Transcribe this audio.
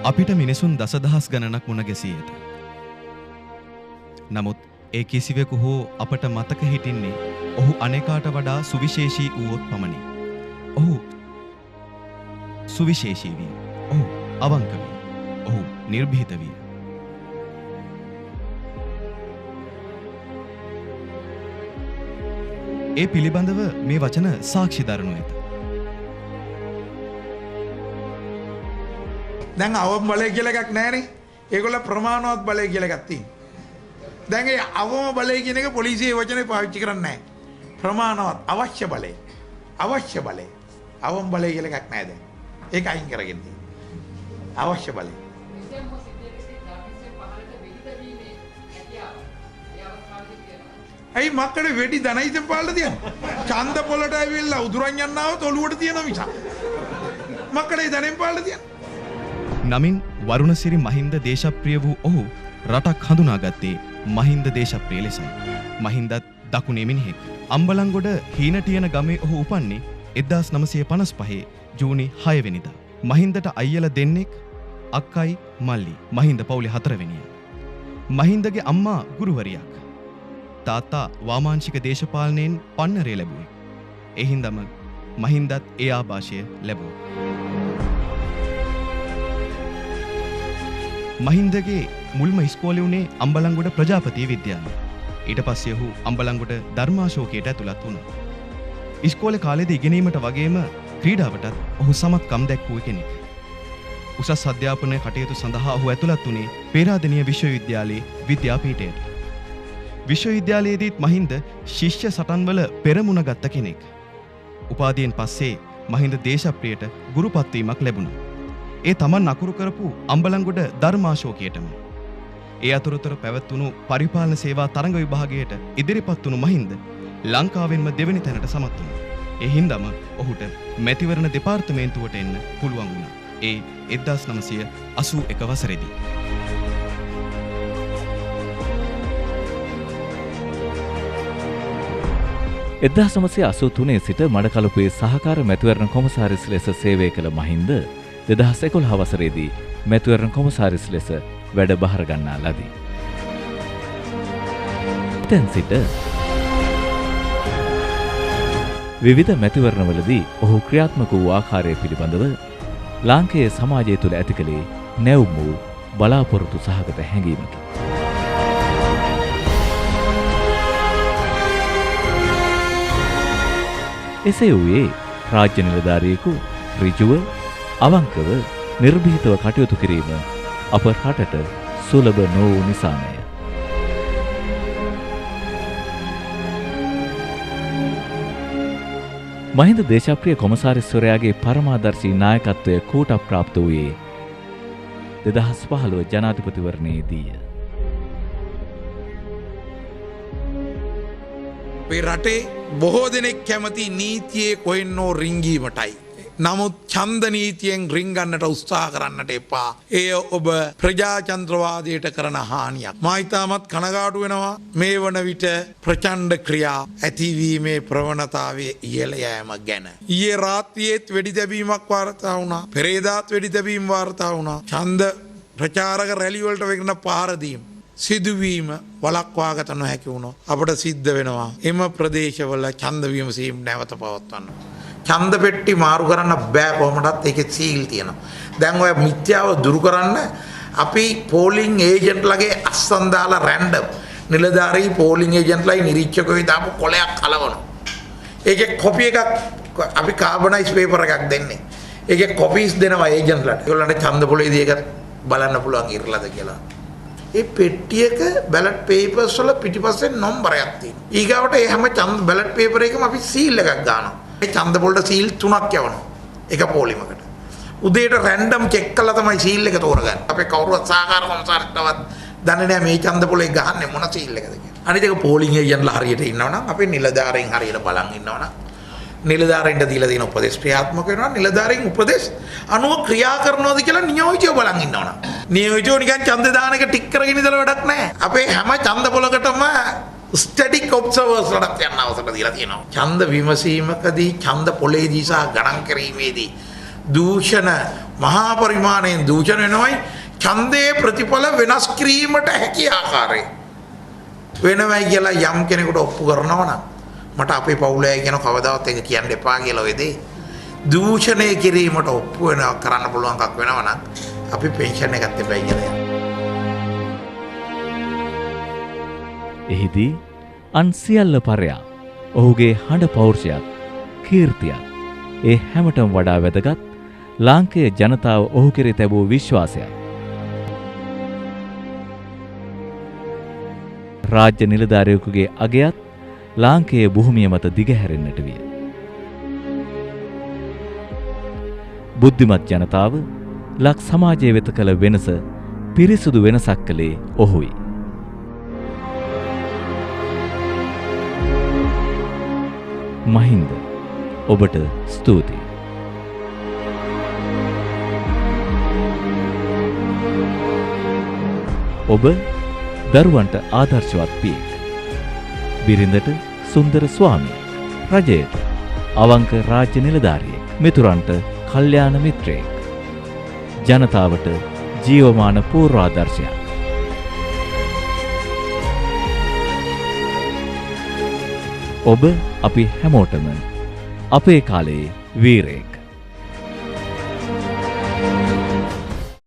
අපිට මිනිසුන් දසදහස් ගණනක් මුණ ගැසියේද. නමුත් ඒ කිසිවෙකු හෝ අපට මතක හිටින්නේ ඔහු අනේකාට වඩා සුවිශේෂී වූවොත් පමණි. ඔහු සුවිශේෂී විය. ඔහු අවංක විය. ඔහු නිර්භීත විය. ඒ පිළිබඳව මේ වචන සාක්ෂි දරනු ඇත. දැන් අවම බලය කියලා එකක් නැහැනේ. ඒගොල්ල ප්‍රමාණවත් බලය කියලා එකක් තියෙනවා. දැන් ඒ අවම බලය කියන එක පොලිසියේ වචනේ පාවිච්චි කරන්නේ නැහැ. ප්‍රමාණවත් අවශ්‍ය බලය. අවශ්‍ය බලය. අවම බලය කියලා එකක් නැහැ දැන්. ඒක අයින් කරගෙන තියෙනවා. අවශ්‍ය බලය. ඇයි මක්කඩේ වෙඩි දනයිතෙන් පාල්ලා තියන්නේ? ඡන්ද පොලට ඇවිල්ලා උදුරන් යන්නවත් ඔලුවට තියන මිස. මක්කඩේ දනෙන් පාල්ලා තියන්නේ. නමින් වරුණසිරි මහින්ද දේශප්‍රිය වූ ඔහු රටක් හඳුනාගත්තේ මහින්ද දේශප්‍රිය ලෙසයි. මහින්දත් දකුණේ මිනිහෙක්. අම්බලන්ගොඩ හීනටියන ගමේ ඔහු උපන්නේ 1955 ජූනි 6 වෙනිදා. මහින්දට අයියලා දෙන්නෙක් අක්කයි මල්ලි. මහින්ද පවුලේ 4 වෙනිය. මහින්දගේ අම්මා ගුරුවරියක්. තාත්තා වාමාංශික දේශපාලනයෙන් පන්නරේ ලැබුවේ. ඒ හින්දාම මහින්දත් ඒ ආభాෂය ලැබුවා. මහින්දගේ මුල්ම ඉස්කෝලේ උනේ අම්බලන්ගොඩ ප්‍රජාපති විද්‍යාලය. ඊට පස්සේ ඔහු අම්බලන්ගොඩ ධර්මාශෝකයට ඇතුළත් වුණා. ඉස්කෝලේ කාලේදී ඉගෙනීමට වගේම ක්‍රීඩාවටත් ඔහු සමත්කම් දැක්වූ කෙනෙක්. උසස් අධ්‍යාපන කටයුතු සඳහා ඔහු ඇතුළත් වුණේ පේරාදෙණිය විශ්වවිද්‍යාලයේ විද්‍යාපීඨයට. විශ්වවිද්‍යාලයේදීත් මහින්ද ශිෂ්‍ය සටන්වල පෙරමුණ ගත්ත කෙනෙක්. උපාධියෙන් පස්සේ මහින්ද දේශප්‍රියට ගුරුපත්වීමක් ලැබුණා. ඒ තමන් අකුරු කරපු අම්බලන්ගොඩ ධර්මාශෝකයටම. ඒ අතුරුතර පැවැත්වුණු පරිපාලන සේවා තරඟ විභාගයට ඉදිරිපත් වුණු මහින්ද ලංකාවෙන්ම දෙවෙනි තැනට සමත් වුණා. ඒ හින්දාම ඔහුට මැතිවරණ දෙපාර්තමේන්තුවට එන්න පුළුවන් වුණා. ඒ 1981 වසරේදී. එදදාහ 1983 සිට මඩකලපුවේ සහකාර මැතිවරණ කොමසාරිස් ලෙස සේවය කළ මහින්ද 2011 වසරේදී මැතිවරණ කොමසාරිස් ලෙස වැඩ බහර ගන්නා ලදී. එතෙන් සිට විවිධ මැතිවරණවලදී ඔහු ක්‍රියාත්මක වූ ආකාරය පිළිබඳව ලාංකේය සමාජය තුළ ඇති කළේ නැවුම් වූ බලාපොරොත්තු සහගත හැඟීමකි. එසේ වූයේ රාජ්‍ය නිලධාරියෙකු ඍජුව අවංකව නිර්භීතව කටයුතු කිරීම අප රටට සුලභ නොවූ නිසාමය. මහින්ද දේශප්‍රිය කොමසාරිස්වරයාගේ පරමාදර්ශී නායකත්වය කෝට ප්‍රාප්ත වූයේ 2015 ජනාධිපතිවරණයේදීය. මේ රටේ බොහෝ දෙනෙක් කැමති නීතියේ කොහෙන්නෝ රිංගීමටයි. නමුත් ඡන්ද නීතියෙන් රිංගන්නට උත්සාහ කරන්නට එපා. එය ඔබ ප්‍රජාතන්ත්‍රවාදයට කරන හානියක්. මා ඉතාමත් කනගාටු වෙනවා මේ වන විට ප්‍රචණ්ඩ ක්‍රියා ඇතිවීමේ ප්‍රවණතාවය ඉහළ යෑම ගැන. ඊයේ රාත්‍රියේත් වෙඩි තැබීමක් වාර්තා වුණා. පෙරේදාත් වෙඩි තැබීම් වාර්තා වුණා. ඡන්ද ප්‍රචාරක රැලි වලට වෙන පාර දීම සිදුවීම වළක්වාගත නොහැකි වුණා. අපට සිද්ධ වෙනවා එම ප්‍රදේශවල ඡන්ද විමසීම් නැවත පවත්වන්න. ඡන්ද පෙට්ටි මාරු කරන්න බෑ කොහොමදත් ඒකේ සීල් තියෙනවා. දැන් ඔය මිත්‍යාව දුරු කරන්න අපි පෝලිං ඒජන්ට්ලගේ අස්සන් දාලා රැන්ඩම් නිලධාරී පෝලිං ඒජන්ට්ලයි නිරීක්ෂකයෝ දාපු කොලයක් කලවනවා. ඒකේ කොපි එකක් අපි කාබනයිස් පේපර් එකක් දෙන්නේ. ඒකේ කොපීස් දෙනවා ඒජන්ට්ලට. ඒගොල්ලන්ට ඡන්ද පොලේදී ඒක බලන්න පුළුවන් ඉරලාද කියලා. ඒ පෙට්ටියක බැලට් පේපර්ස් වල පිටිපස්සේ නම්බරයක් තියෙනවා. ඊගාවට ඒ හැම ඡන්ද බැලට් පේපර් එකකම අපි සීල් එකක් ගන්නවා. මේ ඡන්ද පොලට සීල් 3ක් යවනවා. එක පොලිමකට. උදේට රැන්ඩම් චෙක් කළා තමයි සීල් එක තෝරගන්නේ. අපේ කවුරුවත් සහකාර කොමසාරිස්ටවත් දන්නේ නැහැ මේ ඡන්ද පොලේ ගහන්නේ මොන සීල් එකද කියලා. අනිත් එක පෝලිං ඒජන්ට්ලා හරියට ඉන්නවනම් අපේ නිලධාරීන් හරියට බලන් ඉන්නවනම් නිලධාරීන්ට දීලා තියෙන උපදේශ ක්‍රියාත්මක වෙනවා. නිලධාරීන් උපදේශ අනුව ක්‍රියා කරනවද කියලා නියෝජ්‍යව බලන් ඉන්නවනම්. නියෝජ්‍යව නිකන් ඡන්ද දාන එක ටික් කරගෙන ඉඳලා වැඩක් නැහැ. අපේ හැම ඡන්ද පොලකටම ස්ටැටික් ඔබ්සර්වර්ස් ලඩක් යන අවසර දීලා තියෙනවා. ඡන්ද විමසීමකදී ඡන්ද පොලේදී සහ ගණන් කිරීමේදී දූෂණ මහා පරිමාණයෙන් දූෂණ වෙනවයි ඡන්දයේ ප්‍රතිඵල වෙනස් කිරීමට හැකි ආකාරය වෙනවයි කියලා යම් කෙනෙකුට ඔප්පු කරනවා නම් මට අපේ පවුලේ අය කියන කවදාවත් ඒක කියන්න එපා කියලා ඔය දේ දූෂණය කිරීමට ඔප්පු වෙනවා කරන්න පුළුවන් එකක් වෙනවා නම් අපි පෙන්ෂන් එකක් දෙපයි කියලා. එහිදී අන් සියල්ල පරයා ඔහුගේ හඬ පෞරුෂයත් කීර්තියත් ඒ හැමටම වඩා වැදගත් ලාංකේය ජනතාව ඔහු කෙරෙහි තැබූ විශ්වාසයත් රාජ්‍ය නිලධාරියෙකුගේ අගයත් ලාංකේය භූමිය මත දිගහැරෙන්නට විය. බුද්ධිමත් ජනතාව ලක් සමාජය වෙත කළ වෙනස පිරිසුදු වෙනසක් කළේ ඔහුයි. මහින්ද ඔබට ස්තුතියි. ඔබ දරුවන්ට ආදර්ශවත් පියෙක්. බිරිඳට සුන්දර ස්වාමියෙක්. රජයට අවංක රාජ්‍ය නිලධාරියෙක්. මිතුරන්ට කල්යාණ මිත්‍රයෙක්. ජනතාවට ජීවමාන පූර්වාදර්ශයක්. ඔබ අපි හැමෝටම අපේ කාලයේ වීරයෙක්.